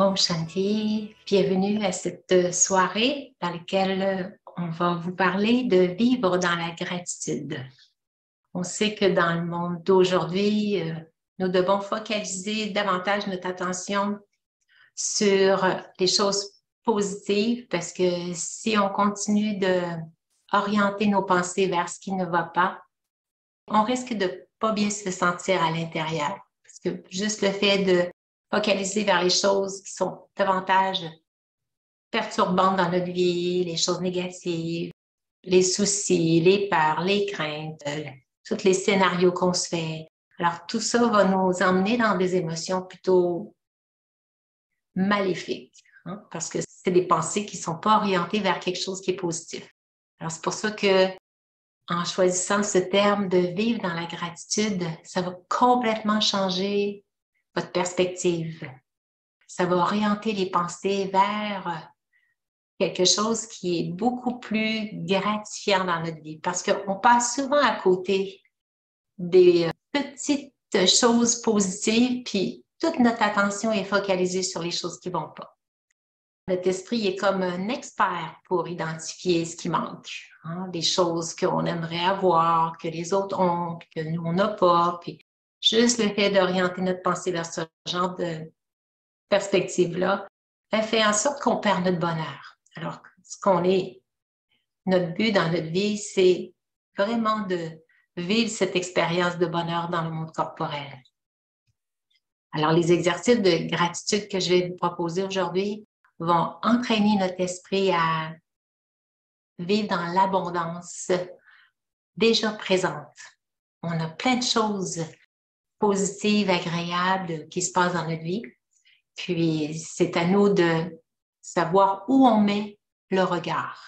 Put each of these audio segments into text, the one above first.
Om Shanti, bienvenue à cette soirée dans laquelle on va vous parler de vivre dans la gratitude. On sait que dans le monde d'aujourd'hui, nous devons focaliser davantage notre attention sur les choses positives parce que si on continue d'orienter nos pensées vers ce qui ne va pas, on risque de pas bien se sentir à l'intérieur. Parce que juste le fait de focaliser vers les choses qui sont davantage perturbantes dans notre vie, les choses négatives, les soucis, les peurs, les craintes, tous les scénarios qu'on se fait. Alors, tout ça va nous emmener dans des émotions plutôt maléfiques, hein, parce que c'est des pensées qui ne sont pas orientées vers quelque chose qui est positif. Alors, c'est pour ça que en choisissant ce terme de vivre dans la gratitude, ça va complètement changer votre perspective. Ça va orienter les pensées vers quelque chose qui est beaucoup plus gratifiant dans notre vie parce qu'on passe souvent à côté des petites choses positives puis toute notre attention est focalisée sur les choses qui ne vont pas. Notre esprit est comme un expert pour identifier ce qui manque, hein, des choses qu'on aimerait avoir, que les autres ont, que nous, on n'a pas. Puis juste le fait d'orienter notre pensée vers ce genre de perspective-là, fait en sorte qu'on perd notre bonheur. Alors, notre but dans notre vie, c'est vraiment de vivre cette expérience de bonheur dans le monde corporel. Alors, les exercices de gratitude que je vais vous proposer aujourd'hui vont entraîner notre esprit à vivre dans l'abondance déjà présente. On a plein de choses positives, agréables qui se passent dans notre vie. Puis, c'est à nous de savoir où on met le regard.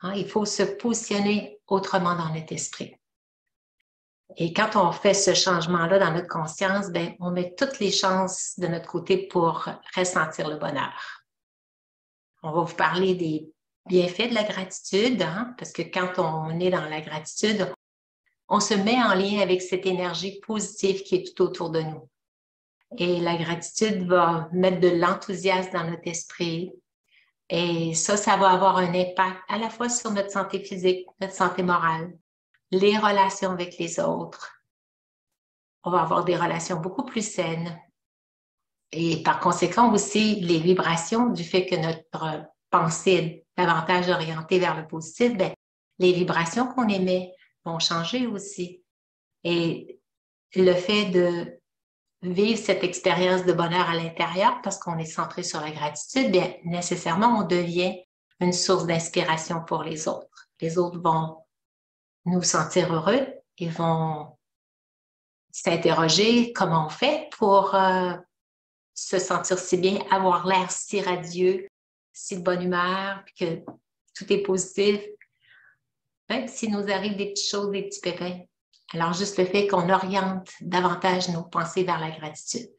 Hein, il faut se positionner autrement dans notre esprit. Et quand on fait ce changement-là dans notre conscience, bien, on met toutes les chances de notre côté pour ressentir le bonheur. On va vous parler des bienfaits de la gratitude, hein, parce que quand on est dans la gratitude, on se met en lien avec cette énergie positive qui est tout autour de nous. Et la gratitude va mettre de l'enthousiasme dans notre esprit. Et ça va avoir un impact à la fois sur notre santé physique, notre santé morale, les relations avec les autres. On va avoir des relations beaucoup plus saines. Et par conséquent aussi, les vibrations du fait que notre pensée est davantage orientée vers le positif, bien, les vibrations qu'on émet vont changer aussi. Et le fait de vivre cette expérience de bonheur à l'intérieur parce qu'on est centré sur la gratitude, bien, nécessairement, on devient une source d'inspiration pour les autres. Les autres vont nous sentir heureux, ils vont s'interroger comment on fait pour se sentir si bien, avoir l'air si radieux, si de bonne humeur, puis que tout est positif, même s'il nous arrive des petites choses, des petits pépins. Alors, juste le fait qu'on oriente davantage nos pensées vers la gratitude.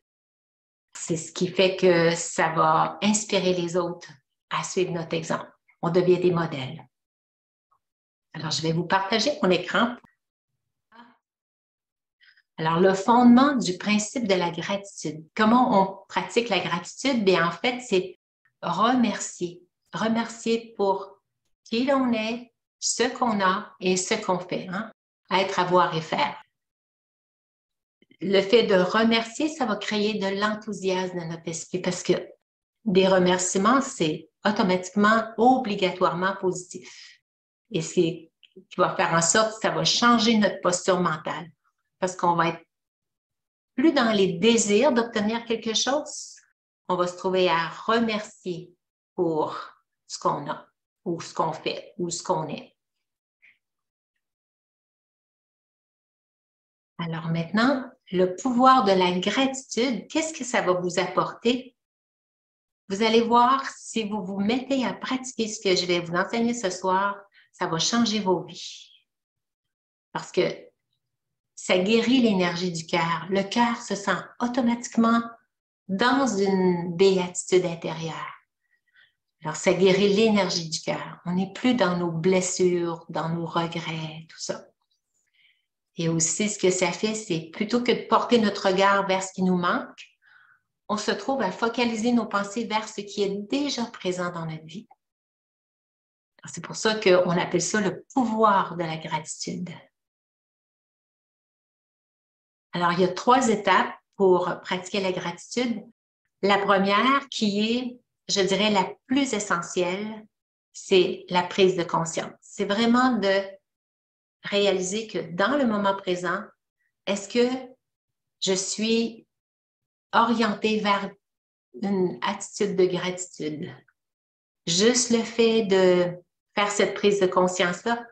C'est ce qui fait que ça va inspirer les autres à suivre notre exemple. On devient des modèles. Alors, je vais vous partager mon écran. Alors, le fondement du principe de la gratitude. Comment on pratique la gratitude? Bien, en fait, c'est remercier. Remercier pour qui l'on est, ce qu'on a et ce qu'on fait. Hein? Être, avoir et faire. Le fait de remercier, ça va créer de l'enthousiasme dans notre esprit parce que des remerciements, c'est automatiquement, obligatoirement positif. Et c'est qui va faire en sorte que ça va changer notre posture mentale parce qu'on va être plus dans les désirs d'obtenir quelque chose, on va se trouver à remercier pour ce qu'on a ou ce qu'on fait ou ce qu'on est. Alors maintenant, le pouvoir de la gratitude, qu'est-ce que ça va vous apporter? Vous allez voir, si vous vous mettez à pratiquer ce que je vais vous enseigner ce soir, ça va changer vos vies. Parce que ça guérit l'énergie du cœur. Le cœur se sent automatiquement dans une béatitude intérieure. Alors, ça guérit l'énergie du cœur. On n'est plus dans nos blessures, dans nos regrets, tout ça. Et aussi, ce que ça fait, c'est plutôt que de porter notre regard vers ce qui nous manque, on se trouve à focaliser nos pensées vers ce qui est déjà présent dans notre vie. C'est pour ça qu'on appelle ça le pouvoir de la gratitude. Alors, il y a 3 étapes pour pratiquer la gratitude. La première, qui est, je dirais, la plus essentielle, c'est la prise de conscience. C'est vraiment de réaliser que dans le moment présent, est-ce que je suis orientée vers une attitude de gratitude? Juste le fait de faire cette prise de conscience-là,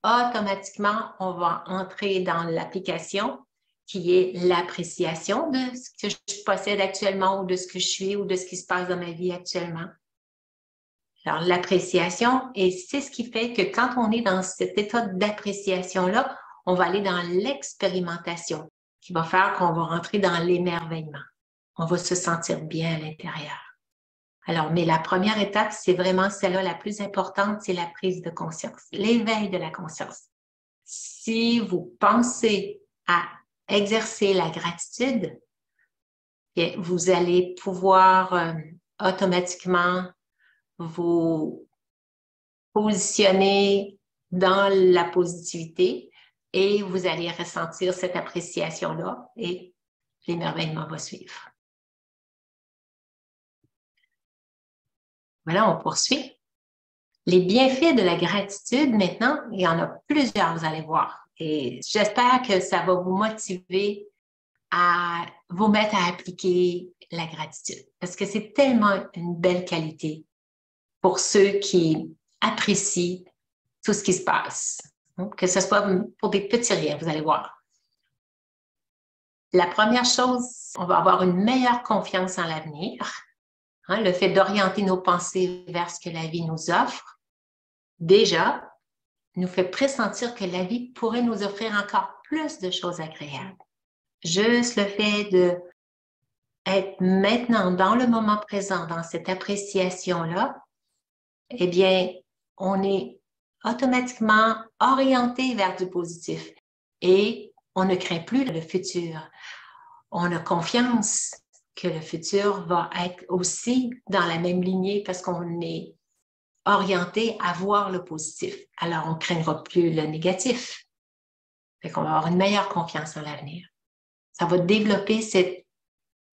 automatiquement, on va entrer dans l'application qui est l'appréciation de ce que je possède actuellement ou de ce que je suis ou de ce qui se passe dans ma vie actuellement. Alors, l'appréciation, et c'est ce qui fait que quand on est dans cet état d'appréciation-là, on va aller dans l'expérimentation qui va faire qu'on va rentrer dans l'émerveillement. On va se sentir bien à l'intérieur. Alors, mais la première étape, c'est vraiment celle-là la plus importante, c'est la prise de conscience, l'éveil de la conscience. Si vous pensez à exercer la gratitude, vous allez pouvoir automatiquement vous positionner dans la positivité et vous allez ressentir cette appréciation-là et l'émerveillement va suivre. Voilà, on poursuit. Les bienfaits de la gratitude, maintenant, il y en a plusieurs, vous allez voir. Et j'espère que ça va vous motiver à vous mettre à appliquer la gratitude parce que c'est tellement une belle qualité pour ceux qui apprécient tout ce qui se passe, que ce soit pour des petits riens, vous allez voir. La première chose, on va avoir une meilleure confiance en l'avenir. Le fait d'orienter nos pensées vers ce que la vie nous offre, déjà, nous fait pressentir que la vie pourrait nous offrir encore plus de choses agréables. Juste le fait d'être maintenant dans le moment présent, dans cette appréciation-là, eh bien, on est automatiquement orienté vers du positif et on ne craint plus le futur. On a confiance que le futur va être aussi dans la même lignée parce qu'on est orienté à voir le positif. Alors, on ne craindra plus le négatif. Fait qu'on va avoir une meilleure confiance en l'avenir. Ça va développer cette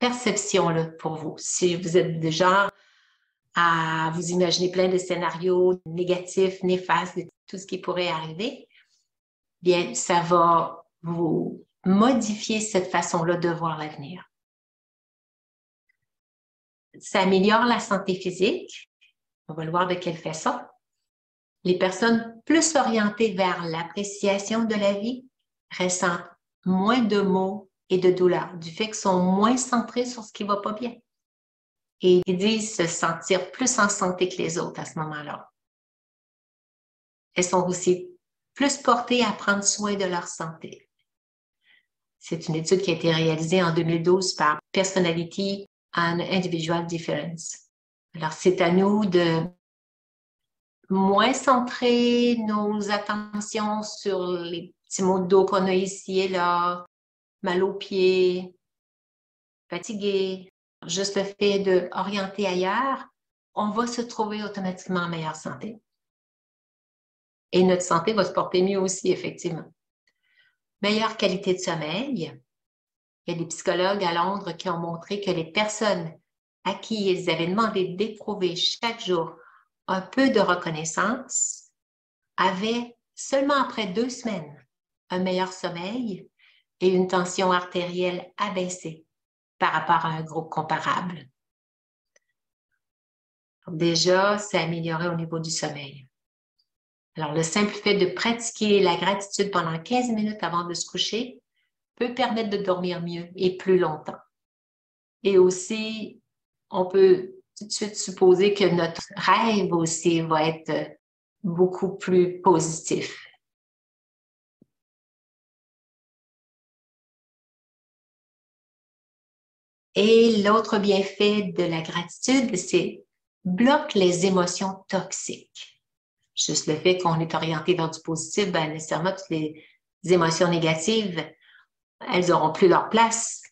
perception-là pour vous. Si vous êtes du genre à vous imaginer plein de scénarios négatifs, néfastes, de tout ce qui pourrait arriver, bien, ça va vous modifier cette façon-là de voir l'avenir. Ça améliore la santé physique. On va le voir de quelle façon. Les personnes plus orientées vers l'appréciation de la vie ressentent moins de maux et de douleurs, du fait qu'elles sont moins centrées sur ce qui ne va pas bien. Et ils disent se sentir plus en santé que les autres à ce moment-là. Elles sont aussi plus portées à prendre soin de leur santé. C'est une étude qui a été réalisée en 2012 par Personality and Individual Difference. Alors, c'est à nous de moins centrer nos attentions sur les petits maux de dos qu'on a ici et là, mal aux pieds, fatigué. Juste le fait d'orienter ailleurs, on va se trouver automatiquement en meilleure santé. Et notre santé va se porter mieux aussi, effectivement. Meilleure qualité de sommeil. Il y a des psychologues à Londres qui ont montré que les personnes à qui ils avaient demandé d'éprouver chaque jour un peu de reconnaissance avaient, seulement après 2 semaines, un meilleur sommeil et une tension artérielle abaissée par rapport à un groupe comparable. Déjà, c'est amélioré au niveau du sommeil. Alors, le simple fait de pratiquer la gratitude pendant 15 minutes avant de se coucher peut permettre de dormir mieux et plus longtemps. Et aussi, on peut tout de suite supposer que notre rêve aussi va être beaucoup plus positif. Et l'autre bienfait de la gratitude, c'est bloque les émotions toxiques. Juste le fait qu'on est orienté vers du positif, bien nécessairement toutes les émotions négatives, elles n'auront plus leur place.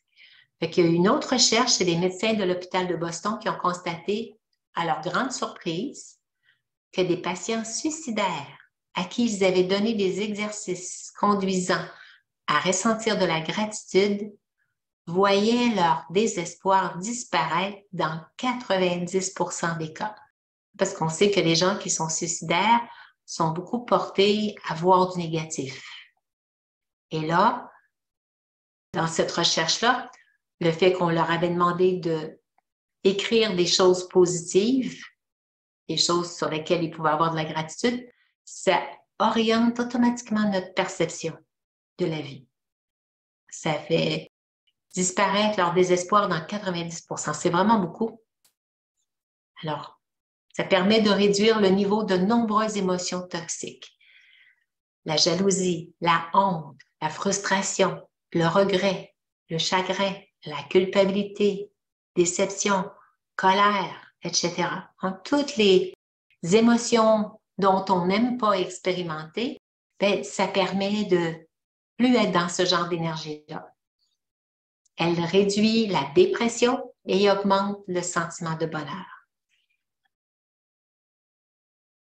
Fait qu'il y a une autre recherche, c'est des médecins de l'hôpital de Boston qui ont constaté, à leur grande surprise, que des patients suicidaires à qui ils avaient donné des exercices conduisant à ressentir de la gratitude voyaient leur désespoir disparaître dans 90% des cas. Parce qu'on sait que les gens qui sont suicidaires sont beaucoup portés à voir du négatif. Et là, dans cette recherche-là, le fait qu'on leur avait demandé d'écrire des choses positives, des choses sur lesquelles ils pouvaient avoir de la gratitude, ça oriente automatiquement notre perception de la vie. Ça fait disparaître leur désespoir dans 90%. C'est vraiment beaucoup. Alors, ça permet de réduire le niveau de nombreuses émotions toxiques. La jalousie, la honte, la frustration, le regret, le chagrin, la culpabilité, déception, colère, etc. Toutes les émotions dont on n'aime pas expérimenter, ça permet de plus être dans ce genre d'énergie-là. Elle réduit la dépression et augmente le sentiment de bonheur.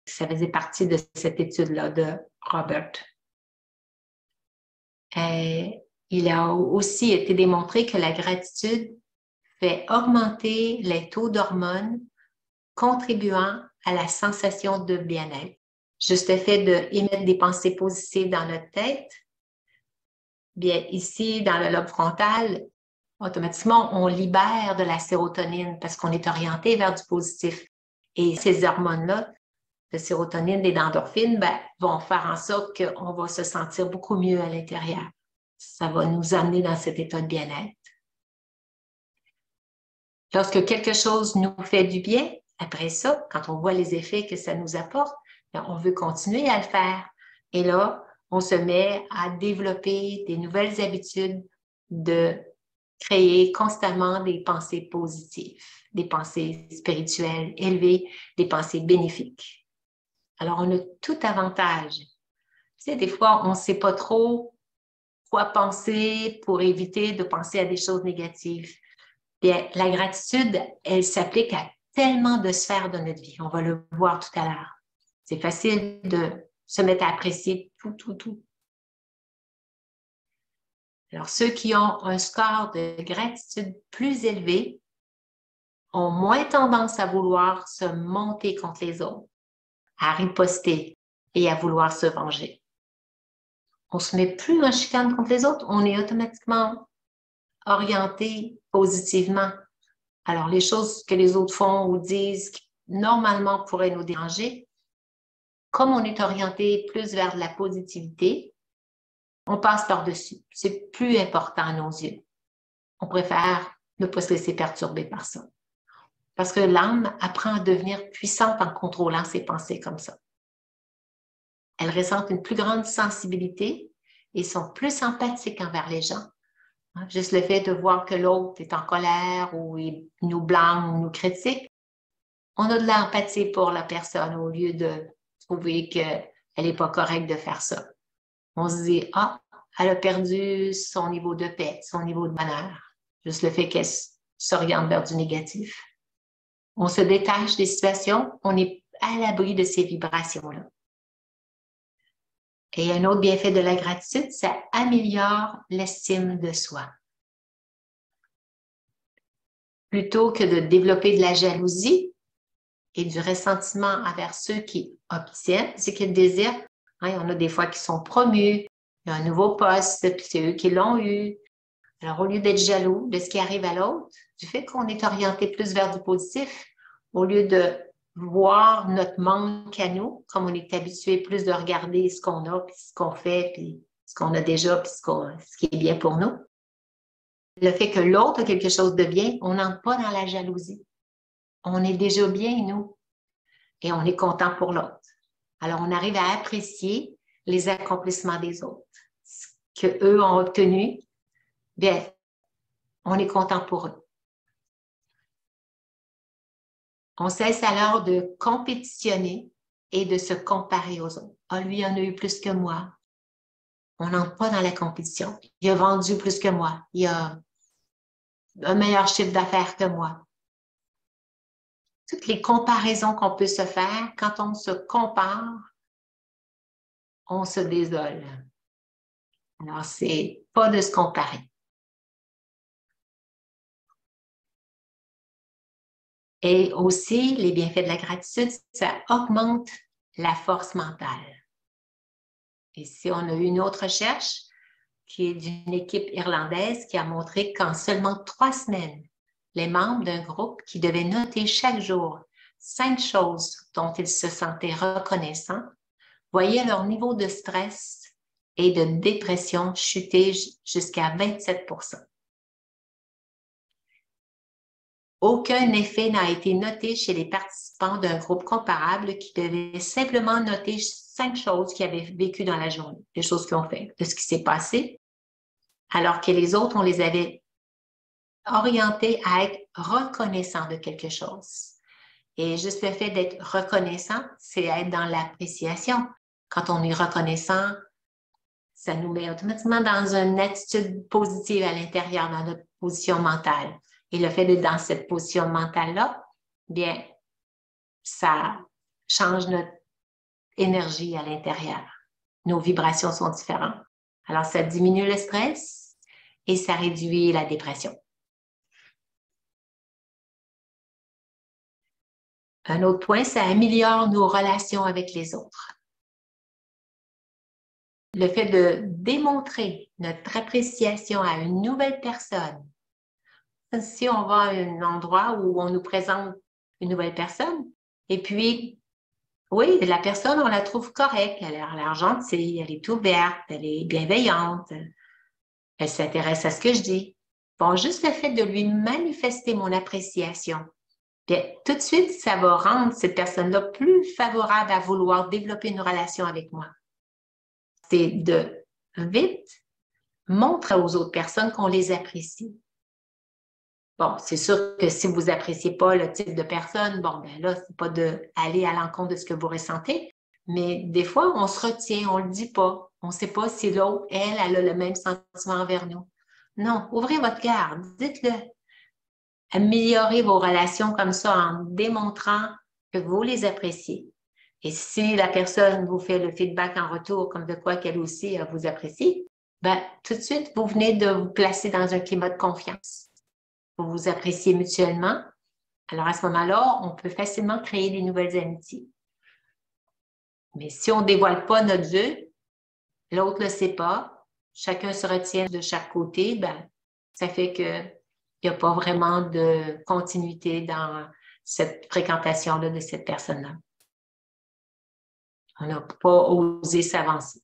Ça faisait partie de cette étude-là de Robert. Il a aussi été démontré que la gratitude fait augmenter les taux d'hormones contribuant à la sensation de bien-être. Juste le fait d'émettre des pensées positives dans notre tête, bien ici, dans le lobe frontal, automatiquement, on libère de la sérotonine parce qu'on est orienté vers du positif. Et ces hormones-là, de sérotonine et d'endorphine, vont faire en sorte qu'on va se sentir beaucoup mieux à l'intérieur. Ça va nous amener dans cet état de bien-être. Lorsque quelque chose nous fait du bien, après ça, quand on voit les effets que ça nous apporte, on veut continuer à le faire. Et là, on se met à développer des nouvelles habitudes de créer constamment des pensées positives, des pensées spirituelles élevées, des pensées bénéfiques. Alors, on a tout avantage. Tu sais, des fois, on ne sait pas trop quoi penser pour éviter de penser à des choses négatives. Bien, la gratitude, elle s'applique à tellement de sphères de notre vie. On va le voir tout à l'heure. C'est facile de se mettre à apprécier tout. Alors, ceux qui ont un score de gratitude plus élevé ont moins tendance à vouloir se monter contre les autres, à riposter et à vouloir se venger. On se met plus en chicane contre les autres, on est automatiquement orienté positivement. Alors, les choses que les autres font ou disent qui normalement pourraient nous déranger, comme on est orienté plus vers de la positivité, on passe par-dessus. C'est plus important à nos yeux. On préfère ne pas se laisser perturber par ça. Parce que l'âme apprend à devenir puissante en contrôlant ses pensées comme ça. Elles ressentent une plus grande sensibilité et sont plus empathiques envers les gens. Juste le fait de voir que l'autre est en colère ou il nous blâme ou nous critique, on a de l'empathie pour la personne au lieu de trouver qu'elle n'est pas correcte de faire ça. On se dit, elle a perdu son niveau de paix, son niveau de bonheur. Juste le fait qu'elle s'oriente vers du négatif. On se détache des situations, on est à l'abri de ces vibrations-là. Et un autre bienfait de la gratitude, ça améliore l'estime de soi. Plutôt que de développer de la jalousie et du ressentiment envers ceux qui obtiennent ce qu'ils désirent, on a des fois qui sont promus, il y a un nouveau poste, puis c'est eux qui l'ont eu. Alors, au lieu d'être jaloux de ce qui arrive à l'autre, du fait qu'on est orienté plus vers du positif, au lieu de voir notre manque à nous, comme on est habitué plus de regarder ce qu'on a, puis ce qu'on fait, puis ce qu'on a déjà, puis ce qui est bien pour nous. Le fait que l'autre a quelque chose de bien, on n'entre pas dans la jalousie. On est déjà bien, nous, et on est content pour l'autre. Alors, on arrive à apprécier les accomplissements des autres. Ce qu'eux ont obtenu, bien, on est content pour eux. On cesse alors de compétitionner et de se comparer aux autres. Lui, il en a eu plus que moi. On n'entre pas dans la compétition. Il a vendu plus que moi. Il a un meilleur chiffre d'affaires que moi. Toutes les comparaisons qu'on peut se faire, quand on se compare, on se désole. Alors, c'est pas de se comparer. Et aussi, les bienfaits de la gratitude, ça augmente la force mentale. Ici, on a eu une autre recherche qui est d'une équipe irlandaise qui a montré qu'en seulement 3 semaines, les membres d'un groupe qui devaient noter chaque jour 5 choses dont ils se sentaient reconnaissants voyaient leur niveau de stress et de dépression chuter jusqu'à 27%. Aucun effet n'a été noté chez les participants d'un groupe comparable qui devaient simplement noter 5 choses qu'ils avaient vécues dans la journée, des choses qu'ils ont fait, de ce qui s'est passé, alors que les autres, on les avait orientés à être reconnaissants de quelque chose. Et juste le fait d'être reconnaissant, c'est être dans l'appréciation. Quand on est reconnaissant, ça nous met automatiquement dans une attitude positive à l'intérieur, dans notre position mentale. Et le fait d'être dans cette position mentale-là, bien, ça change notre énergie à l'intérieur. Nos vibrations sont différentes. Alors, ça diminue le stress et ça réduit la dépression. Un autre point, ça améliore nos relations avec les autres. Le fait de démontrer notre appréciation à une nouvelle personne. Si on va à un endroit où on nous présente une nouvelle personne, et puis, oui, la personne, on la trouve correcte, elle a l'air gentille, elle est ouverte, elle est bienveillante, elle s'intéresse à ce que je dis. Bon, juste le fait de lui manifester mon appréciation, bien, tout de suite, ça va rendre cette personne-là plus favorable à vouloir développer une relation avec moi. C'est de vite montrer aux autres personnes qu'on les apprécie. Bon, c'est sûr que si vous n'appréciez pas le type de personne, bon, ben là, c'est pas d'aller à l'encontre de ce que vous ressentez, mais des fois, on se retient, on le dit pas. On ne sait pas si l'autre, elle a le même sentiment envers nous. Non, ouvrez votre cœur, dites-le. Améliorez vos relations comme ça en démontrant que vous les appréciez. Et si la personne vous fait le feedback en retour, comme de quoi qu'elle aussi vous apprécie, ben, tout de suite, vous venez de vous placer dans un climat de confiance. Vous vous appréciez mutuellement. Alors, à ce moment-là, on peut facilement créer des nouvelles amitiés. Mais si on ne dévoile pas notre jeu, l'autre ne le sait pas, chacun se retient de chaque côté, ben, ça fait qu'il n'y a pas vraiment de continuité dans cette fréquentation-là de cette personne-là. On n'a pas osé s'avancer.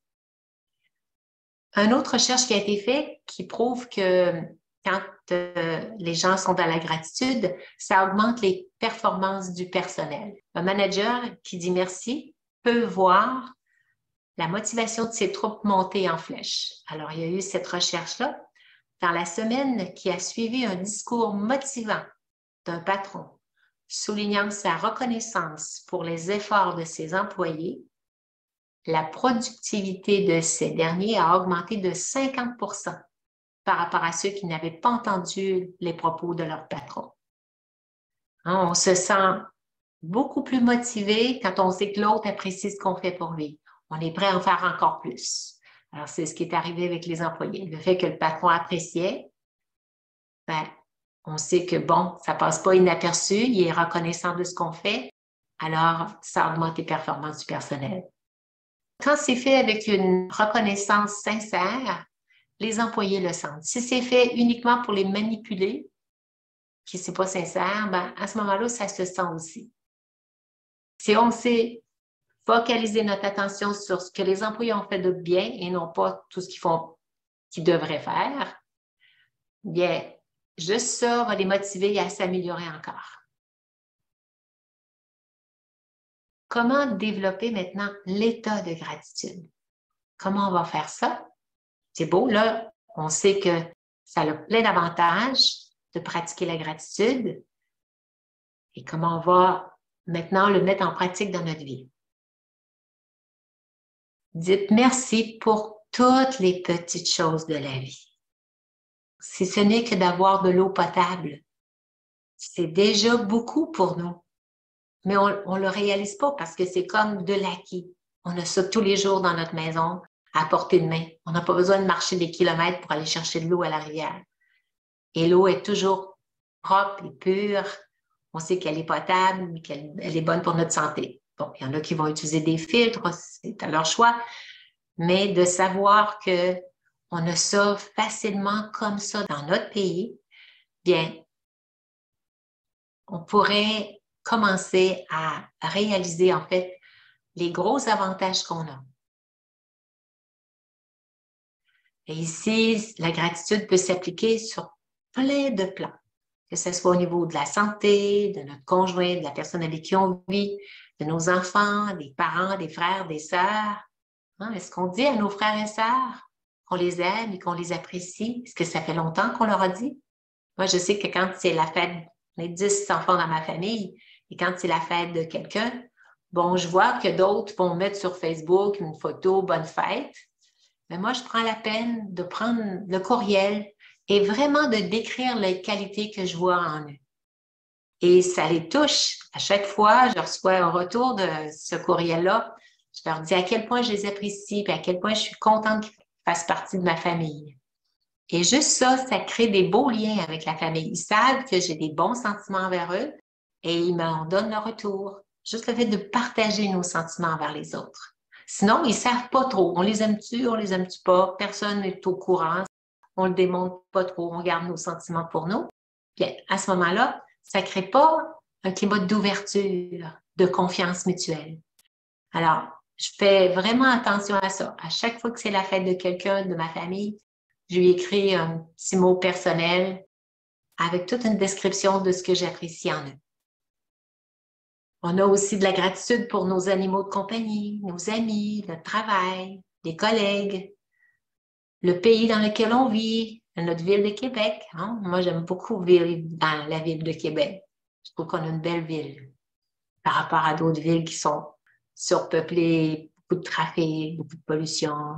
Une autre recherche qui a été faite qui prouve que quand les gens sont dans la gratitude, ça augmente les performances du personnel. Un manager qui dit merci peut voir la motivation de ses troupes monter en flèche. Alors, il y a eu cette recherche-là. Dans la semaine qui a suivi, un discours motivant d'un patron soulignant sa reconnaissance pour les efforts de ses employés, la productivité de ces derniers a augmenté de 50% par rapport à ceux qui n'avaient pas entendu les propos de leur patron. On se sent beaucoup plus motivé quand on sait que l'autre apprécie ce qu'on fait pour lui. On est prêt à en faire encore plus. Alors, c'est ce qui est arrivé avec les employés. Le fait que le patron appréciait, ben, on sait que, bon, ça ne passe pas inaperçu, il est reconnaissant de ce qu'on fait, alors ça augmente les performances du personnel. Quand c'est fait avec une reconnaissance sincère, les employés le sentent. Si c'est fait uniquement pour les manipuler, qui n'est pas sincère, ben, à ce moment-là, ça se sent aussi. Si on sait focaliser notre attention sur ce que les employés ont fait de bien et non pas tout ce qu'ils devraient faire, bien, juste ça va les motiver à s'améliorer encore. Comment développer maintenant l'état de gratitude? Comment on va faire ça? C'est beau, là, on sait que ça a plein d'avantages de pratiquer la gratitude et comment on va maintenant le mettre en pratique dans notre vie. Dites merci pour toutes les petites choses de la vie. si ce n'est que d'avoir de l'eau potable. C'est déjà beaucoup pour nous. Mais on ne le réalise pas parce que c'est comme de l'acquis. On a ça tous les jours dans notre maison, à portée de main. On n'a pas besoin de marcher des kilomètres pour aller chercher de l'eau à la rivière. Et l'eau est toujours propre et pure. On sait qu'elle est potable, qu'elle est bonne pour notre santé. Bon, il y en a qui vont utiliser des filtres, c'est à leur choix. Mais de savoir qu'on a ça facilement comme ça dans notre pays, bien, on pourrait commencer à réaliser en fait les gros avantages qu'on a. Et ici, la gratitude peut s'appliquer sur plein de plans, que ce soit au niveau de la santé, de notre conjoint, de la personne avec qui on vit, de nos enfants, des parents, des frères, des sœurs. Hein? Est-ce qu'on dit à nos frères et sœurs qu'on les aime et qu'on les apprécie? Est-ce que ça fait longtemps qu'on leur a dit? Moi, je sais que quand c'est la fête, on est 10 enfants dans ma famille, et quand c'est la fête de quelqu'un, bon, je vois que d'autres vont mettre sur Facebook une photo, bonne fête. Mais moi, je prends la peine de prendre le courriel et vraiment de décrire les qualités que je vois en eux. Et ça les touche. À chaque fois, je reçois un retour de ce courriel-là. Je leur dis à quel point je les apprécie et à quel point je suis contente qu'ils fassent partie de ma famille. Et juste ça, ça crée des beaux liens avec la famille. Ils savent que j'ai des bons sentiments envers eux et ils m'en donnent le retour. Juste le fait de partager nos sentiments envers les autres. Sinon, ils ne savent pas trop. On les aime-tu, on les aime-tu pas? Personne n'est au courant. On le démontre pas trop. On garde nos sentiments pour nous. Puis à ce moment-là, ça ne crée pas un climat d'ouverture, de confiance mutuelle. Alors, je fais vraiment attention à ça. À chaque fois que c'est la fête de quelqu'un de ma famille, je lui écris un petit mot personnel avec toute une description de ce que j'apprécie en eux. On a aussi de la gratitude pour nos animaux de compagnie, nos amis, notre travail, les collègues, le pays dans lequel on vit, notre ville de Québec. Hein? Moi, j'aime beaucoup vivre dans la ville de Québec. Je trouve qu'on a une belle ville par rapport à d'autres villes qui sont surpeuplées, beaucoup de trafic, beaucoup de pollution.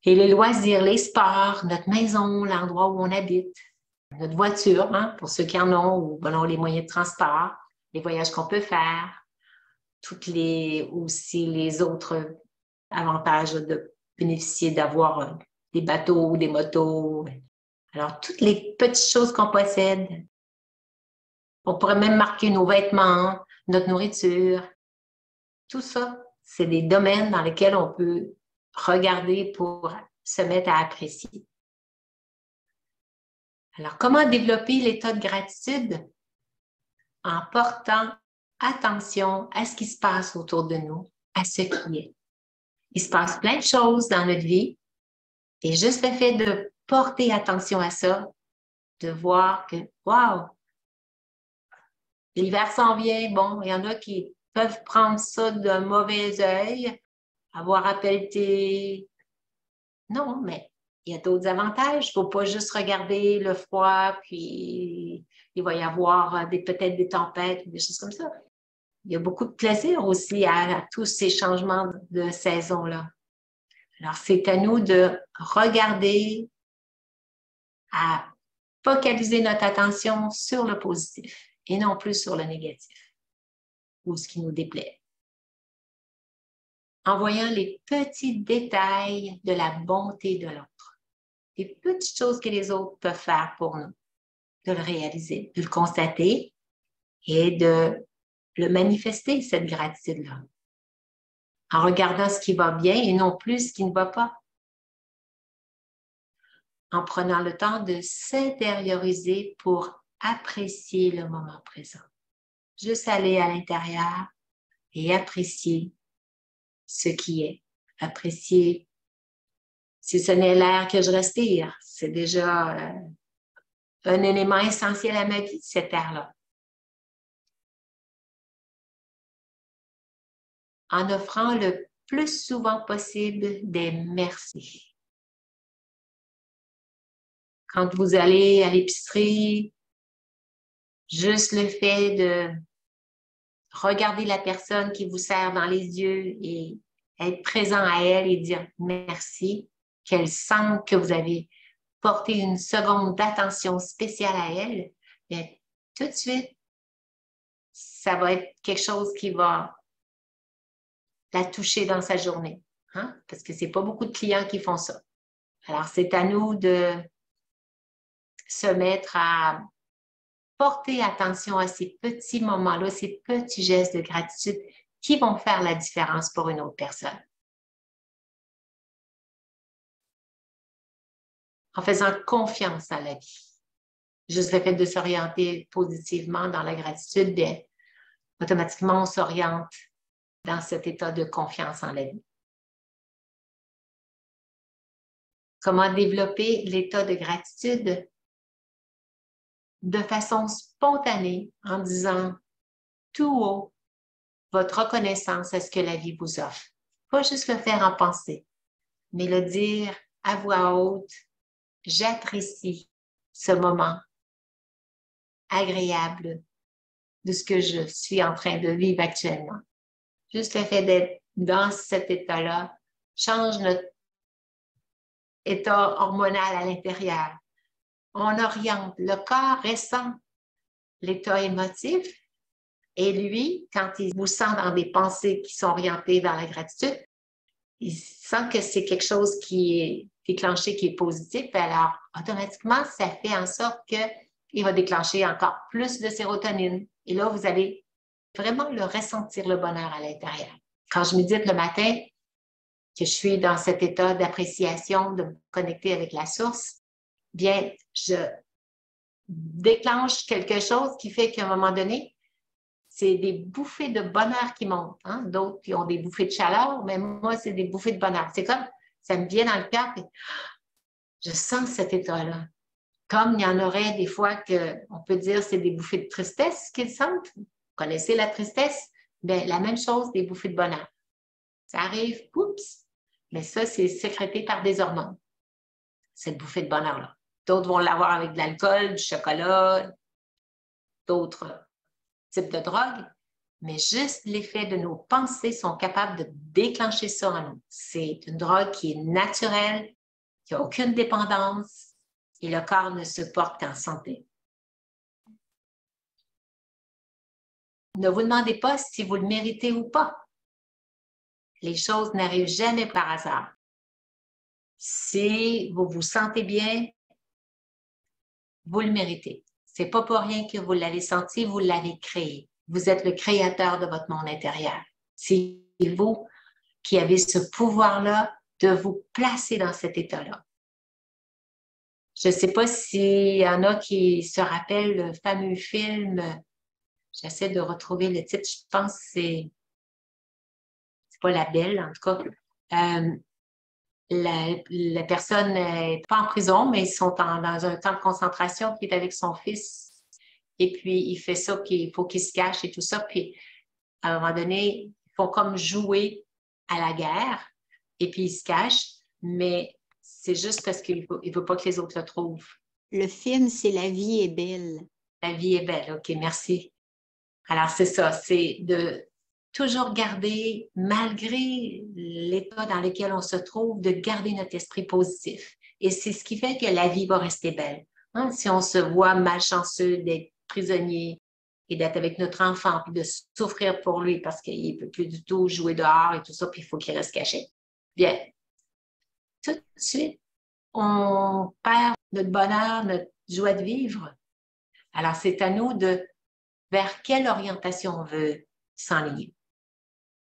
Et les loisirs, les sports, notre maison, l'endroit où on habite, notre voiture, hein, pour ceux qui en ont, ou bon, les moyens de transport, les voyages qu'on peut faire, aussi les autres avantages de bénéficier d'avoir des bateaux, des motos. Alors, toutes les petites choses qu'on possède. On pourrait même marquer nos vêtements, notre nourriture. Tout ça, c'est des domaines dans lesquels on peut regarder pour se mettre à apprécier. Alors, comment développer l'état de gratitude? En portant attention à ce qui se passe autour de nous, à ce qui est. Il se passe plein de choses dans notre vie et juste le fait de porter attention à ça, de voir que, wow, l'hiver s'en vient, bon, il y en a qui peuvent prendre ça d'un mauvais œil, avoir à pelleter. Non, mais il y a d'autres avantages. Il ne faut pas juste regarder le froid, puis il va y avoir peut-être des tempêtes, des choses comme ça. Il y a beaucoup de plaisir aussi à tous ces changements de saison-là. Alors, c'est à nous de regarder, à focaliser notre attention sur le positif et non plus sur le négatif ou ce qui nous déplaît. En voyant les petits détails de la bonté de l'autre, les petites choses que les autres peuvent faire pour nous, de le réaliser, de le constater et de le manifester, cette gratitude-là. En regardant ce qui va bien et non plus ce qui ne va pas. En prenant le temps de s'intérioriser pour apprécier le moment présent. Juste aller à l'intérieur et apprécier ce qui est. Apprécier si ce n'est l'air que je respire. C'est déjà un élément essentiel à ma vie, cet air-là. En offrant le plus souvent possible des merci. Quand vous allez à l'épicerie, juste le fait de regarder la personne qui vous sert dans les yeux et être présent à elle et dire merci, qu'elle sente que vous avez porter une seconde d'attention spéciale à elle, bien, tout de suite, ça va être quelque chose qui va la toucher dans sa journée, hein? Parce que c'est pas beaucoup de clients qui font ça. Alors, c'est à nous de se mettre à porter attention à ces petits moments-là, ces petits gestes de gratitude qui vont faire la différence pour une autre personne. En faisant confiance à la vie. Juste le fait de s'orienter positivement dans la gratitude, bien, automatiquement, on s'oriente dans cet état de confiance en la vie. Comment développer l'état de gratitude? De façon spontanée, en disant tout haut votre reconnaissance à ce que la vie vous offre. Pas juste le faire en pensée, mais le dire à voix haute, j'apprécie ce moment agréable de ce que je suis en train de vivre actuellement. Juste le fait d'être dans cet état-là change notre état hormonal à l'intérieur. On oriente, le corps ressent l'état émotif et lui, quand il vous sent dans des pensées qui sont orientées vers la gratitude, il sent que c'est quelque chose qui est déclenché, qui est positif, alors automatiquement, ça fait en sorte qu'il va déclencher encore plus de sérotonine. Et là, vous allez vraiment le ressentir, le bonheur à l'intérieur. Quand je médite le matin, que je suis dans cet état d'appréciation, de me connecter avec la source, bien, je déclenche quelque chose qui fait qu'à un moment donné, c'est des bouffées de bonheur qui montent. Hein? D'autres qui ont des bouffées de chaleur, mais moi, c'est des bouffées de bonheur. C'est comme, ça me vient dans le cœur, et je sens cet état-là. Comme il y en aurait des fois qu'on peut dire c'est des bouffées de tristesse qu'ils sentent. Vous connaissez la tristesse? Bien, la même chose, des bouffées de bonheur. Ça arrive, oups, mais ça, c'est sécrété par des hormones, cette bouffée de bonheur-là. D'autres vont l'avoir avec de l'alcool, du chocolat, d'autres types de drogues, mais juste l'effet de nos pensées sont capables de déclencher ça en nous. C'est une drogue qui est naturelle, qui n'a aucune dépendance et le corps ne se porte qu'en santé. Ne vous demandez pas si vous le méritez ou pas. Les choses n'arrivent jamais par hasard. Si vous vous sentez bien, vous le méritez. Ce n'est pas pour rien que vous l'avez senti, vous l'avez créé. Vous êtes le créateur de votre monde intérieur. C'est vous qui avez ce pouvoir-là de vous placer dans cet état-là. Je ne sais pas s'il y en a qui se rappellent le fameux film, j'essaie de retrouver le titre, je pense que c'est pas La Belle, en tout cas. La personne n'est pas en prison, mais ils sont dans un camp de concentration qui est avec son fils. Et puis, il fait ça, puis il faut qu'il se cache et tout ça. Puis, à un moment donné, ils font comme jouer à la guerre. Et puis, il se cache. Mais c'est juste parce qu'il ne veut pas que les autres le trouvent. Le film, c'est La vie est belle. La vie est belle. OK, merci. Alors, c'est ça. C'est de toujours garder, malgré l'état dans lequel on se trouve, de garder notre esprit positif. Et c'est ce qui fait que la vie va rester belle. Hein? Si on se voit malchanceux d'être prisonnier et d'être avec notre enfant, puis de souffrir pour lui parce qu'il ne peut plus du tout jouer dehors et tout ça, puis il faut qu'il reste caché. Bien, tout de suite, on perd notre bonheur, notre joie de vivre. Alors, c'est à nous de vers quelle orientation on veut s'enligner.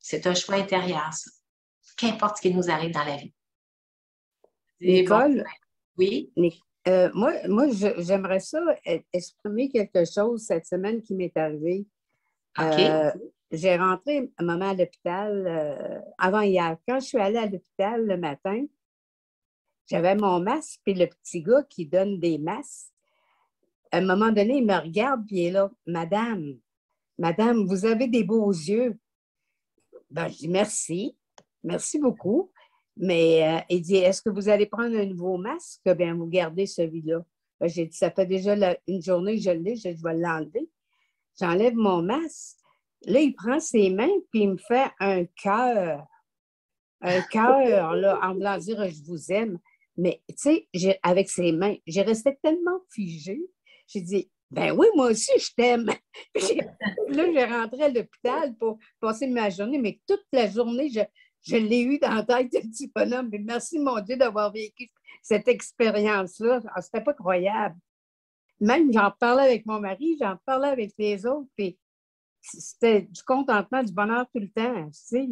C'est un choix intérieur, ça. Qu'importe ce qui nous arrive dans la vie. Nicole, bon, oui? moi j'aimerais ça exprimer quelque chose cette semaine qui m'est arrivé. OK. J'ai rentré maman à l'hôpital avant hier. Quand je suis allée à l'hôpital le matin, j'avais mon masque, puis le petit gars qui donne des masques, à un moment donné, il me regarde, puis il est là, Madame, vous avez des beaux yeux. Ben, je dis merci beaucoup. Mais il dit, est-ce que vous allez prendre un nouveau masque? Bien, vous gardez celui-là. Ben, j'ai dit, ça fait déjà une journée que je l'ai, je vais l'enlever. J'enlève mon masque. Là, il prend ses mains, puis il me fait un cœur. Un cœur, là, en voulant dire, je vous aime. Mais, tu sais, avec ses mains, j'ai resté tellement figée. J'ai dit, ben oui, moi aussi, je t'aime. Là, je rentrais à l'hôpital pour passer ma journée, mais toute la journée, je l'ai eu dans la tête, ce petit bonhomme. Mais merci, mon Dieu, d'avoir vécu cette expérience-là. Ah, c'était pas croyable. Même, j'en parlais avec mon mari, j'en parlais avec les autres, puis c'était du contentement, du bonheur tout le temps. Tu sais,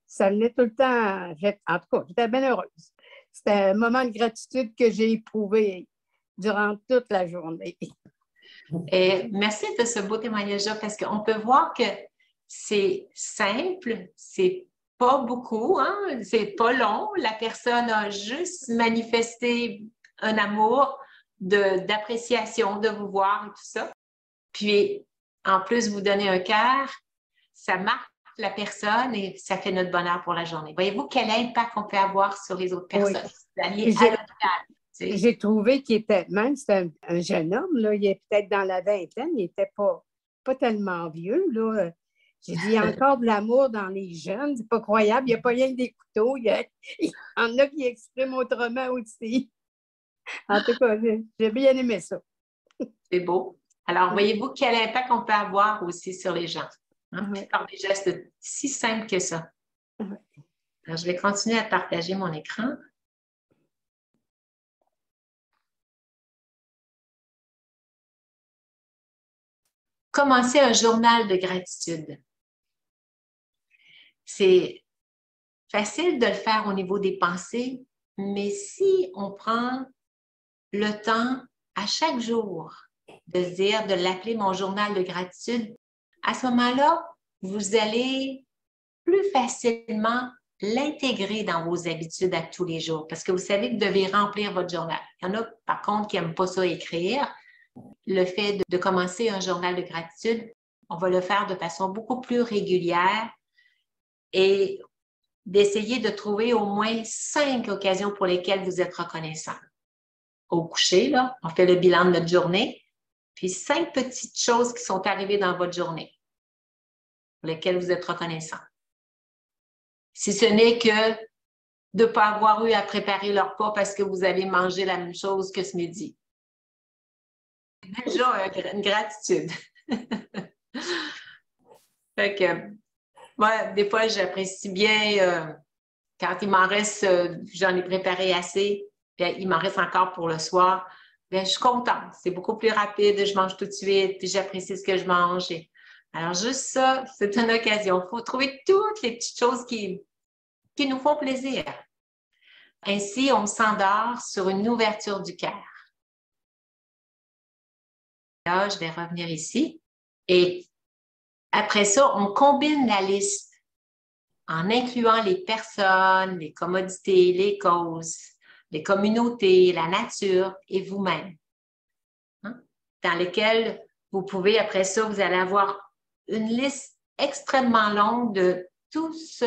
ça venait tout le temps. En tout cas, j'étais bien heureuse. C'était un moment de gratitude que j'ai éprouvé durant toute la journée. Et merci de ce beau témoignage-là parce qu'on peut voir que c'est simple, c'est pas beaucoup, hein? C'est pas long. La personne a juste manifesté un amour d'appréciation de vous voir et tout ça. Puis, en plus, vous donnez un cœur, ça marque la personne et ça fait notre bonheur pour la journée. Voyez-vous quel impact on peut avoir sur les autres personnes? Oui. Vous alliez à l'hôpital. J'ai trouvé qu'il était, même c'était un jeune homme, là, il est peut-être dans la vingtaine, il n'était pas tellement vieux. Là. J'ai dit, il y a encore de l'amour dans les jeunes, c'est pas croyable, il n'y a pas rien que des couteaux, il y en a qui expriment autrement aussi. En tout cas, j'ai bien aimé ça. C'est beau. Alors, voyez-vous quel impact on peut avoir aussi sur les gens, hein? Oui. Par des gestes si simples que ça. Oui. Alors, je vais continuer à partager mon écran. Commencer un journal de gratitude. C'est facile de le faire au niveau des pensées, mais si on prend le temps à chaque jour de se dire, de l'appeler mon journal de gratitude, à ce moment-là, vous allez plus facilement l'intégrer dans vos habitudes à tous les jours parce que vous savez que vous devez remplir votre journal. Il y en a, par contre, qui n'aiment pas ça écrire. Le fait de commencer un journal de gratitude, on va le faire de façon beaucoup plus régulière et d'essayer de trouver au moins 5 occasions pour lesquelles vous êtes reconnaissant. Au coucher, là, on fait le bilan de notre journée, puis 5 petites choses qui sont arrivées dans votre journée pour lesquelles vous êtes reconnaissant. Si ce n'est que de ne pas avoir eu à préparer leur repas parce que vous avez mangé la même chose que ce midi. Déjà, une gratitude. Fait que, moi, des fois, j'apprécie bien quand il m'en reste, j'en ai préparé assez, puis il m'en reste encore pour le soir. Bien, je suis contente. C'est beaucoup plus rapide, je mange tout de suite, puis j'apprécie ce que je mange. Alors, juste ça, c'est une occasion. Il faut trouver toutes les petites choses qui nous font plaisir. Ainsi, on s'endort sur une ouverture du cœur. Là, je vais revenir ici. Et après ça, on combine la liste en incluant les personnes, les commodités, les causes, les communautés, la nature et vous-même. Hein? Dans lesquelles vous pouvez, après ça, vous allez avoir une liste extrêmement longue de tout ce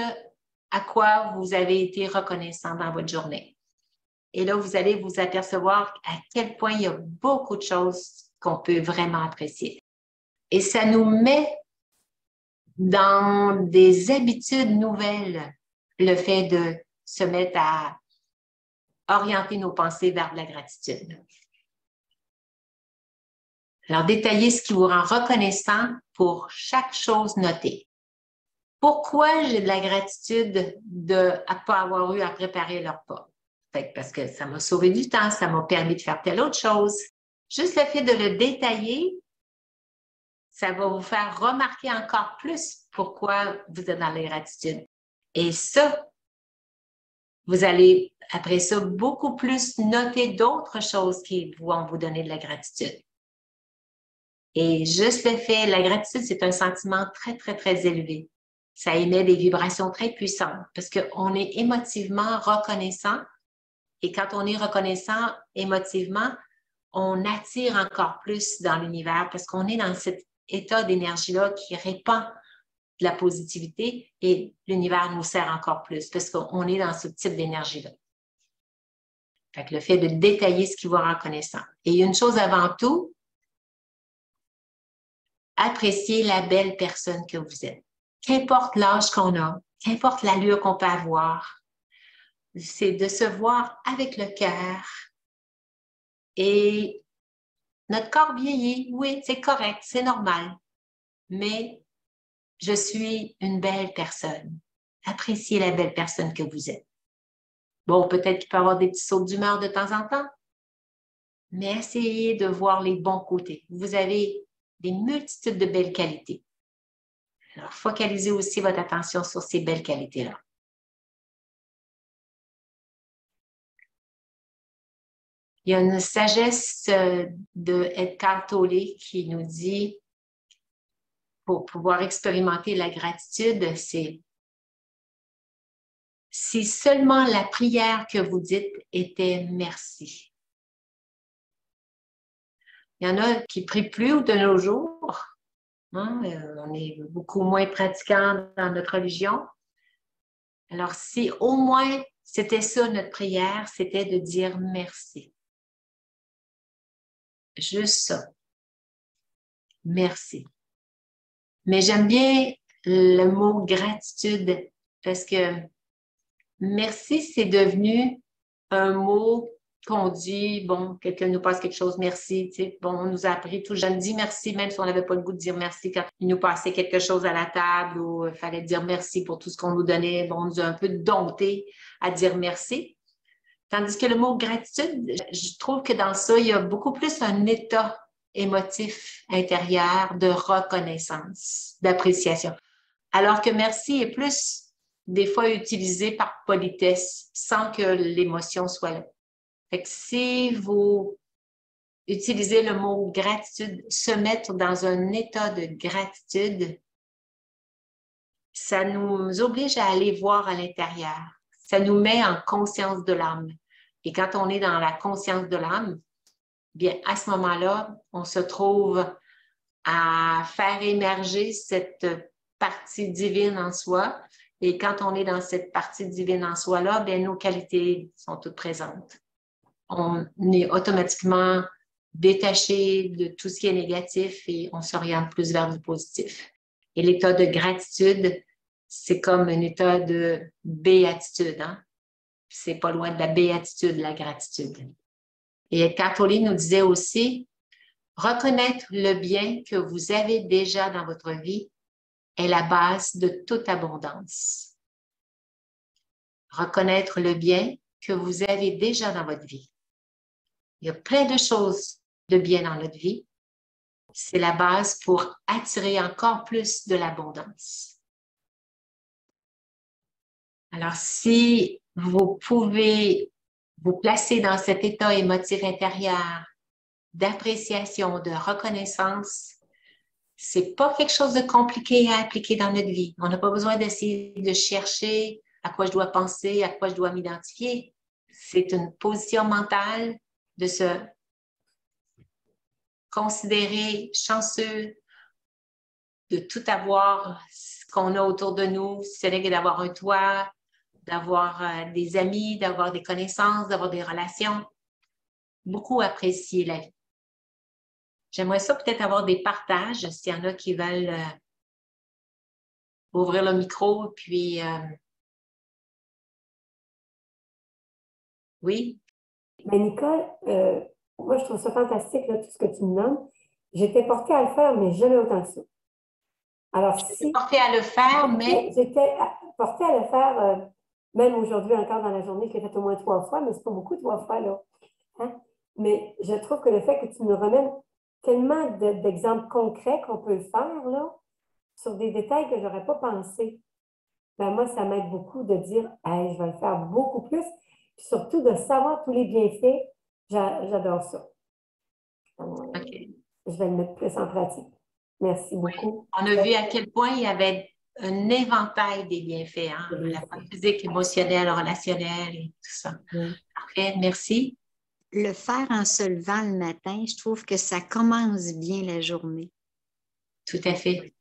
à quoi vous avez été reconnaissant dans votre journée. Et là, vous allez vous apercevoir à quel point il y a beaucoup de choses qu'on peut vraiment apprécier. Et ça nous met dans des habitudes nouvelles, le fait de se mettre à orienter nos pensées vers de la gratitude. Alors, détaillez ce qui vous rend reconnaissant pour chaque chose notée. Pourquoi j'ai de la gratitude de ne pas avoir eu à préparer leur repas? Parce que ça m'a sauvé du temps, ça m'a permis de faire telle autre chose. Juste le fait de le détailler, ça va vous faire remarquer encore plus pourquoi vous êtes dans la gratitude. Et ça, vous allez, après ça, beaucoup plus noter d'autres choses qui vont vous donner de la gratitude. Et juste le fait, la gratitude, c'est un sentiment très, très, très élevé. Ça émet des vibrations très puissantes parce qu'on est émotivement reconnaissant. Et quand on est reconnaissant émotivement, on attire encore plus dans l'univers parce qu'on est dans cet état d'énergie-là qui répand de la positivité et l'univers nous sert encore plus parce qu'on est dans ce type d'énergie-là. Fait que le fait de détailler ce qui vous rend reconnaissant. Et une chose avant tout, appréciez la belle personne que vous êtes. Qu'importe l'âge qu'on a, qu'importe l'allure qu'on peut avoir, c'est de se voir avec le cœur. Et notre corps vieillit, oui, c'est correct, c'est normal. Mais je suis une belle personne. Appréciez la belle personne que vous êtes. Bon, peut-être qu'il peut y avoir des petits sauts d'humeur de temps en temps, mais essayez de voir les bons côtés. Vous avez des multitudes de belles qualités. Alors, focalisez aussi votre attention sur ces belles qualités-là. Il y a une sagesse de Eckhart Tolle qui nous dit, pour pouvoir expérimenter la gratitude, c'est si seulement la prière que vous dites était merci. Il y en a qui ne prient plus de nos jours. Hein? On est beaucoup moins pratiquants dans notre religion. Alors, si au moins c'était ça notre prière, c'était de dire merci. Juste ça. Merci. Mais j'aime bien le mot gratitude parce que merci, c'est devenu un mot qu'on dit, bon, quelqu'un nous passe quelque chose, merci, tu sais, bon, on nous a appris tout jeune, dis merci, même si on n'avait pas le goût de dire merci quand il nous passait quelque chose à la table ou il fallait dire merci pour tout ce qu'on nous donnait, bon, on nous a un peu dompté à dire merci. Tandis que le mot gratitude, je trouve que dans ça, il y a beaucoup plus un état émotif intérieur de reconnaissance, d'appréciation. Alors que merci est plus des fois utilisé par politesse sans que l'émotion soit là. Fait que si vous utilisez le mot gratitude, se mettre dans un état de gratitude, ça nous oblige à aller voir à l'intérieur. Ça nous met en conscience de l'âme. Et quand on est dans la conscience de l'âme, bien, à ce moment-là, on se trouve à faire émerger cette partie divine en soi. Et quand on est dans cette partie divine en soi-là, bien, nos qualités sont toutes présentes. On est automatiquement détaché de tout ce qui est négatif et on s'oriente plus vers du positif. Et l'état de gratitude, c'est comme un état de béatitude. Hein? C'est pas loin de la béatitude, la gratitude. Et Eckhart Tolle nous disait aussi, reconnaître le bien que vous avez déjà dans votre vie est la base de toute abondance. Reconnaître le bien que vous avez déjà dans votre vie. Il y a plein de choses de bien dans notre vie. C'est la base pour attirer encore plus de l'abondance. Alors, si vous pouvez vous placer dans cet état émotif intérieur d'appréciation, de reconnaissance, c'est pas quelque chose de compliqué à appliquer dans notre vie. On n'a pas besoin d'essayer de chercher à quoi je dois penser, à quoi je dois m'identifier. C'est une position mentale de se considérer chanceux, de tout avoir ce qu'on a autour de nous, si ce n'est que d'avoir un toit, d'avoir des amis, d'avoir des connaissances, d'avoir des relations. Beaucoup apprécier la vie. J'aimerais ça peut-être avoir des partages, s'il y en a qui veulent ouvrir le micro, puis oui. Mais Nicole, moi, je trouve ça fantastique, là, tout ce que tu me nommes. J'étais portée à le faire, mais jamais autant que ça. Alors, si... Portée à le faire, mais... J'étais portée à le faire, même aujourd'hui encore dans la journée, je l'ai fait au moins 3 fois, mais c'est pas beaucoup 3 fois, là. Hein? Mais je trouve que le fait que tu nous ramènes tellement d'exemples concrets qu'on peut le faire, là, sur des détails que je n'aurais pas pensé, ben moi, ça m'aide beaucoup de dire, hey, je vais le faire beaucoup plus. Puis surtout de savoir tous les bienfaits, j'adore ça. Okay. Je vais le mettre plus en pratique. Merci beaucoup. On a vu à quel point il y avait un éventail des bienfaits, hein? La fois physique, émotionnelle, relationnelle et tout ça. Parfait, merci. Le faire en se levant le matin, je trouve que ça commence bien la journée. Tout à fait.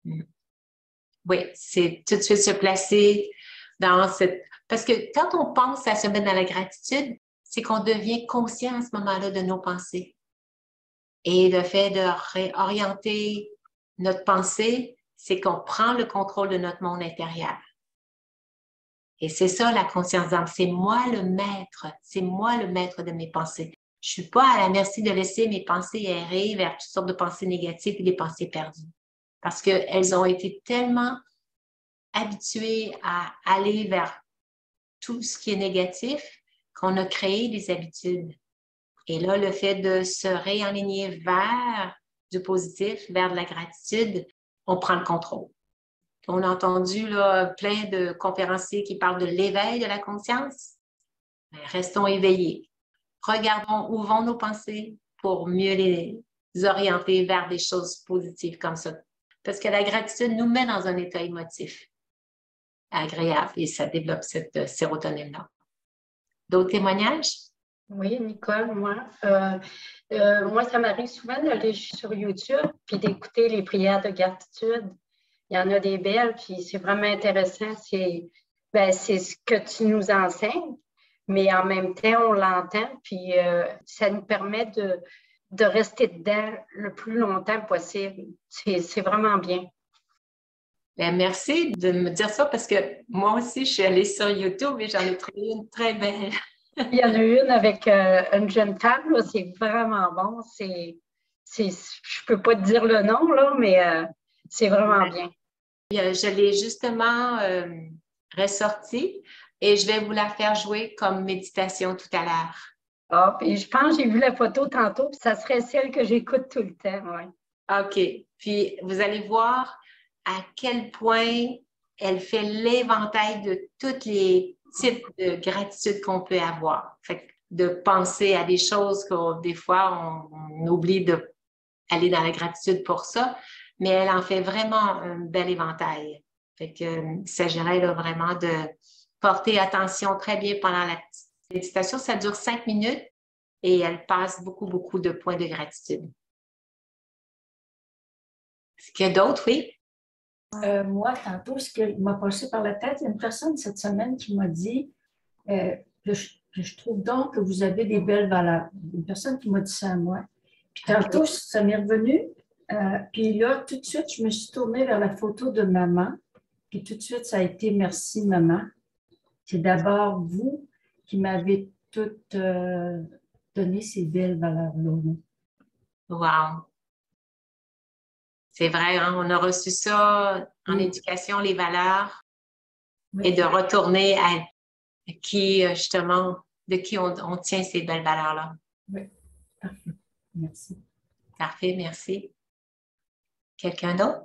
Oui, c'est tout de suite se placer dans cette... Parce que quand on pense à se mettre dans la gratitude, c'est qu'on devient conscient à ce moment-là de nos pensées. Et le fait de réorienter notre pensée, c'est qu'on prend le contrôle de notre monde intérieur. Et c'est ça la conscience d'âme. C'est moi le maître. C'est moi le maître de mes pensées. Je ne suis pas à la merci de laisser mes pensées errer vers toutes sortes de pensées négatives et des pensées perdues. Parce qu'elles ont été tellement habituées à aller vers tout ce qui est négatif qu'on a créé des habitudes. Et là, le fait de se réaligner vers du positif, vers de la gratitude, on prend le contrôle. On a entendu là, plein de conférenciers qui parlent de l'éveil de la conscience. Mais restons éveillés. Regardons où vont nos pensées pour mieux les orienter vers des choses positives comme ça. Parce que la gratitude nous met dans un état émotif agréable et ça développe cette sérotonine-là. D'autres témoignages? Oui, Nicole, moi, ça m'arrive souvent d'aller sur YouTube puis d'écouter les prières de gratitude. Il y en a des belles, puis c'est vraiment intéressant. C'est ce que tu nous enseignes, mais en même temps, on l'entend, puis ça nous permet de rester dedans le plus longtemps possible. C'est vraiment bien. Bien, merci de me dire ça parce que moi aussi, je suis allée sur YouTube et j'en ai trouvé une très belle. Il y en a une avec une jeune femme, là, c'est vraiment bon. Je ne peux pas te dire le nom, là, mais c'est vraiment bien. Je l'ai justement ressortie et je vais vous la faire jouer comme méditation tout à l'heure. Ah, puis je pense que j'ai vu la photo tantôt, puis ça serait celle que j'écoute tout le temps, oui. OK. Puis vous allez voir à quel point elle fait l'éventail de tous les types de gratitude qu'on peut avoir. Fait que de penser à des choses que des fois on oublie d'aller dans la gratitude pour ça, mais elle en fait vraiment un bel éventail. Fait que, il s'agirait là, vraiment de porter attention très bien pendant la méditation. Ça dure 5 minutes et elle passe beaucoup, beaucoup de points de gratitude. Est-ce qu'il y a d'autres, oui? Moi, tantôt, ce qui m'a passé par la tête, il y a une personne cette semaine qui m'a dit que je trouve donc que vous avez des belles valeurs. Une personne qui m'a dit ça à moi. Puis tantôt, ça m'est revenu. Puis là, tout de suite, je me suis tournée vers la photo de maman. Puis tout de suite, ça a été merci, maman. C'est d'abord vous qui m'avez toutes donné ces belles valeurs-là. Wow! C'est vrai, hein? On a reçu ça en éducation, les valeurs, et de retourner à qui, justement, de qui on tient ces belles valeurs-là. Oui, parfait. Merci. Parfait, merci. Quelqu'un d'autre?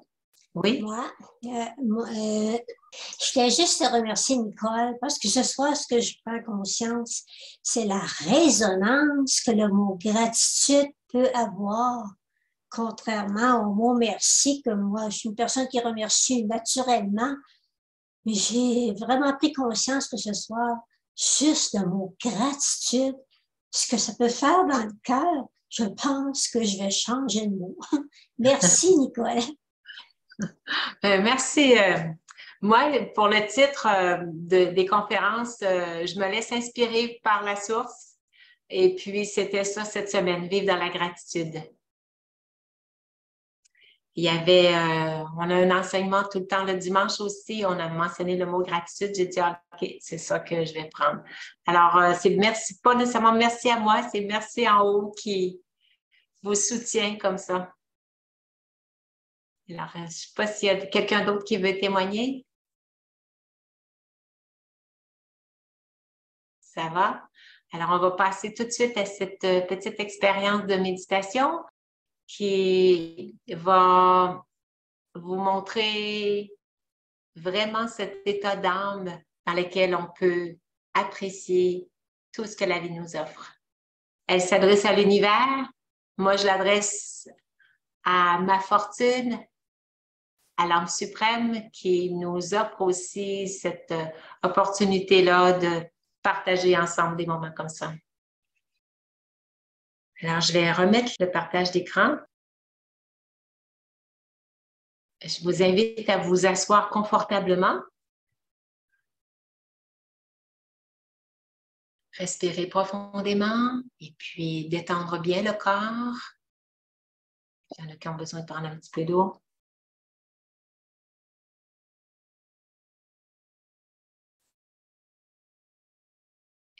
Oui? Moi, je voulais juste te remercier, Nicole, parce que ce soir, ce que je prends conscience, c'est la résonance que le mot gratitude peut avoir, contrairement au mot merci, que moi, je suis une personne qui remercie naturellement. J'ai vraiment pris conscience que ce soir, juste le mot gratitude, ce que ça peut faire dans le cœur, je pense que je vais changer le mot. Merci, Nicole. Merci. Moi, pour le titre des conférences, je me laisse inspirer par la source. Et puis, c'était ça cette semaine, vivre dans la gratitude. Il y avait, on a un enseignement tout le temps le dimanche aussi. On a mentionné le mot gratitude. J'ai dit, OK, c'est ça que je vais prendre. Alors, c'est merci, pas nécessairement merci à moi, c'est merci en haut qui vous soutient comme ça. Alors, je ne sais pas s'il y a quelqu'un d'autre qui veut témoigner. Ça va? Alors, on va passer tout de suite à cette petite expérience de méditation qui va vous montrer vraiment cet état d'âme dans lequel on peut apprécier tout ce que la vie nous offre. Elle s'adresse à l'univers. Moi, je l'adresse à ma fortune, à l'âme suprême qui nous offre aussi cette opportunité-là de partager ensemble des moments comme ça. Alors, je vais remettre le partage d'écran. Je vous invite à vous asseoir confortablement. Respirez profondément et puis détendre bien le corps. Il y en a qui ont besoin de prendre un petit peu d'eau.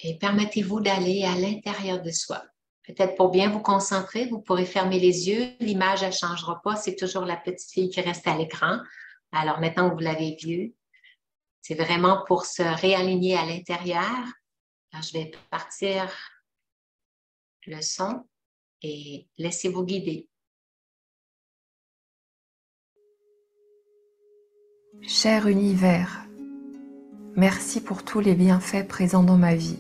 Et permettez-vous d'aller à l'intérieur de soi. Peut-être pour bien vous concentrer, vous pourrez fermer les yeux. L'image, elle ne changera pas. C'est toujours la petite fille qui reste à l'écran. Alors, maintenant que vous l'avez vue, c'est vraiment pour se réaligner à l'intérieur. Alors, je vais partir le son et laissez-vous guider. Cher univers, merci pour tous les bienfaits présents dans ma vie.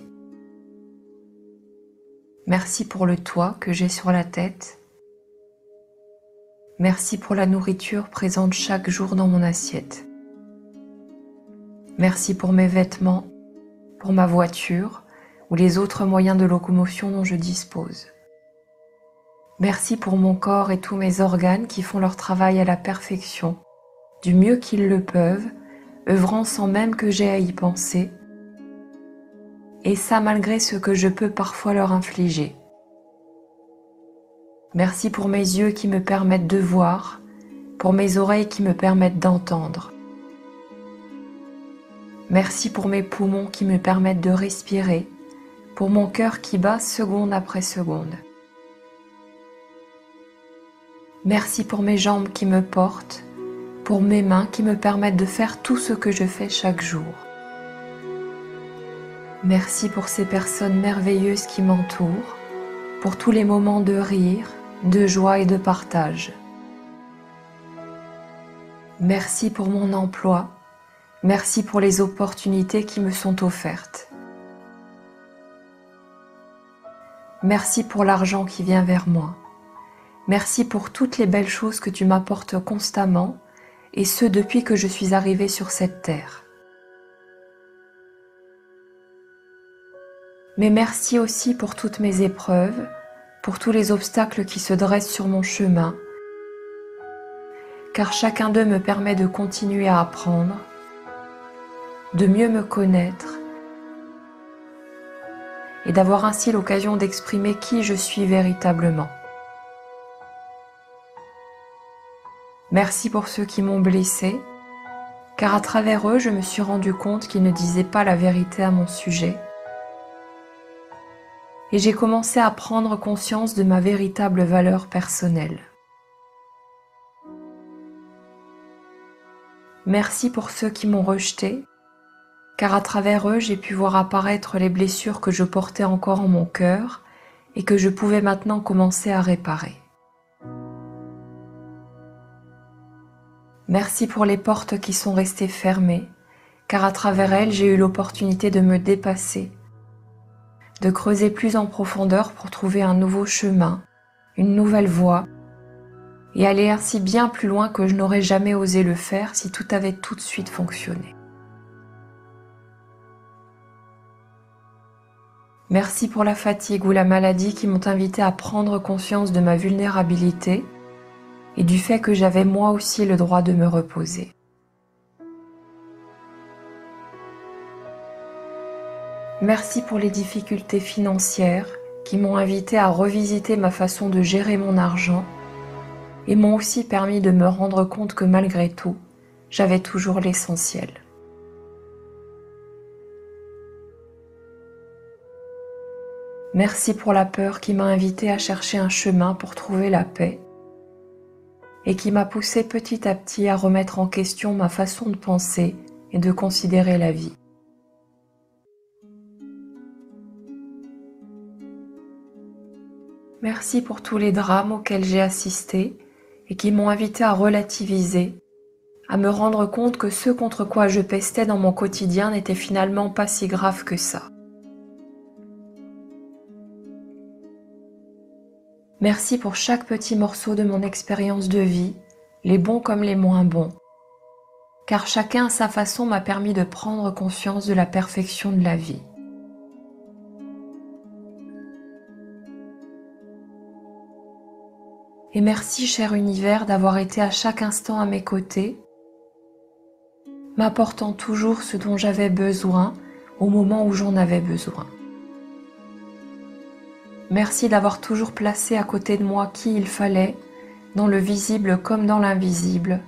Merci pour le toit que j'ai sur la tête. Merci pour la nourriture présente chaque jour dans mon assiette. Merci pour mes vêtements, pour ma voiture ou les autres moyens de locomotion dont je dispose. Merci pour mon corps et tous mes organes qui font leur travail à la perfection, du mieux qu'ils le peuvent, œuvrant sans même que j'aie à y penser, et ça malgré ce que je peux parfois leur infliger. Merci pour mes yeux qui me permettent de voir, pour mes oreilles qui me permettent d'entendre. Merci pour mes poumons qui me permettent de respirer, pour mon cœur qui bat seconde après seconde. Merci pour mes jambes qui me portent, pour mes mains qui me permettent de faire tout ce que je fais chaque jour. Merci pour ces personnes merveilleuses qui m'entourent, pour tous les moments de rire, de joie et de partage. Merci pour mon emploi, merci pour les opportunités qui me sont offertes. Merci pour l'argent qui vient vers moi. Merci pour toutes les belles choses que tu m'apportes constamment, et ce depuis que je suis arrivée sur cette terre. Mais merci aussi pour toutes mes épreuves, pour tous les obstacles qui se dressent sur mon chemin, car chacun d'eux me permet de continuer à apprendre, de mieux me connaître et d'avoir ainsi l'occasion d'exprimer qui je suis véritablement. Merci pour ceux qui m'ont blessée, car à travers eux, je me suis rendu compte qu'ils ne disaient pas la vérité à mon sujet. Et j'ai commencé à prendre conscience de ma véritable valeur personnelle. Merci pour ceux qui m'ont rejetée, car à travers eux, j'ai pu voir apparaître les blessures que je portais encore en mon cœur et que je pouvais maintenant commencer à réparer. Merci pour les portes qui sont restées fermées, car à travers elles, j'ai eu l'opportunité de me dépasser, de creuser plus en profondeur pour trouver un nouveau chemin, une nouvelle voie, et aller ainsi bien plus loin que je n'aurais jamais osé le faire si tout avait tout de suite fonctionné. Merci pour la fatigue ou la maladie qui m'ont invité à prendre conscience de ma vulnérabilité et du fait que j'avais moi aussi le droit de me reposer. Merci pour les difficultés financières qui m'ont invité à revisiter ma façon de gérer mon argent et m'ont aussi permis de me rendre compte que malgré tout, j'avais toujours l'essentiel. Merci pour la peur qui m'a invité à chercher un chemin pour trouver la paix et qui m'a poussé petit à petit à remettre en question ma façon de penser et de considérer la vie. Merci pour tous les drames auxquels j'ai assisté et qui m'ont invité à relativiser, à me rendre compte que ce contre quoi je pestais dans mon quotidien n'était finalement pas si grave que ça. Merci pour chaque petit morceau de mon expérience de vie, les bons comme les moins bons, car chacun à sa façon m'a permis de prendre conscience de la perfection de la vie. Et merci, cher univers, d'avoir été à chaque instant à mes côtés, m'apportant toujours ce dont j'avais besoin au moment où j'en avais besoin. Merci d'avoir toujours placé à côté de moi qui il fallait, dans le visible comme dans l'invisible,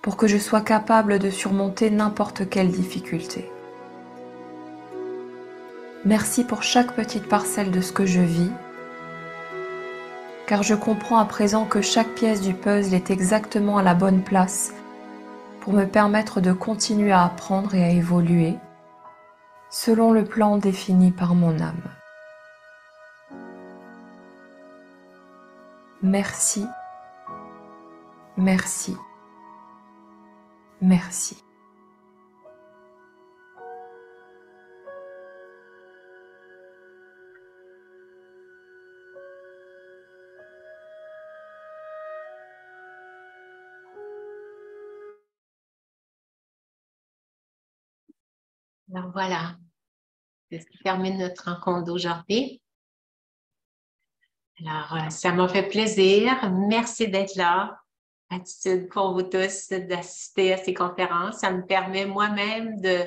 pour que je sois capable de surmonter n'importe quelle difficulté. Merci pour chaque petite parcelle de ce que je vis, car je comprends à présent que chaque pièce du puzzle est exactement à la bonne place pour me permettre de continuer à apprendre et à évoluer selon le plan défini par mon âme. Merci, merci, merci. Alors voilà, c'est ce qui termine notre rencontre d'aujourd'hui. Alors, ça m'a fait plaisir. Merci d'être là. Gratitude pour vous tous d'assister à ces conférences. Ça me permet moi-même de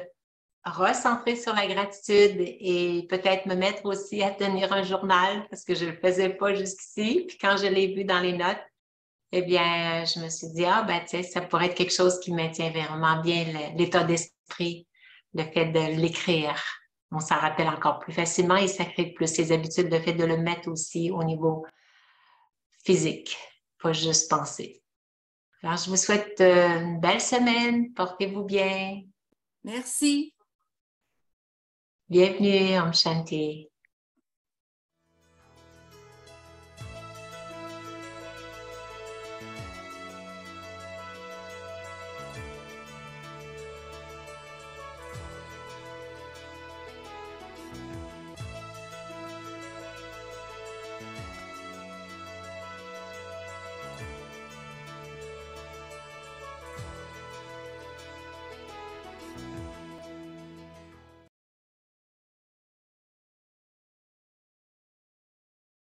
recentrer sur la gratitude et peut-être me mettre aussi à tenir un journal parce que je ne le faisais pas jusqu'ici. Puis quand je l'ai vu dans les notes, eh bien, je me suis dit, ah, ben, tu sais, ça pourrait être quelque chose qui maintient vraiment bien l'état d'esprit, le fait de l'écrire. On s'en rappelle encore plus facilement et ça crée plus ses habitudes, le fait de le mettre aussi au niveau physique, pas juste penser. Alors, je vous souhaite une belle semaine. Portez-vous bien. Merci. Bienvenue, Om Shanti.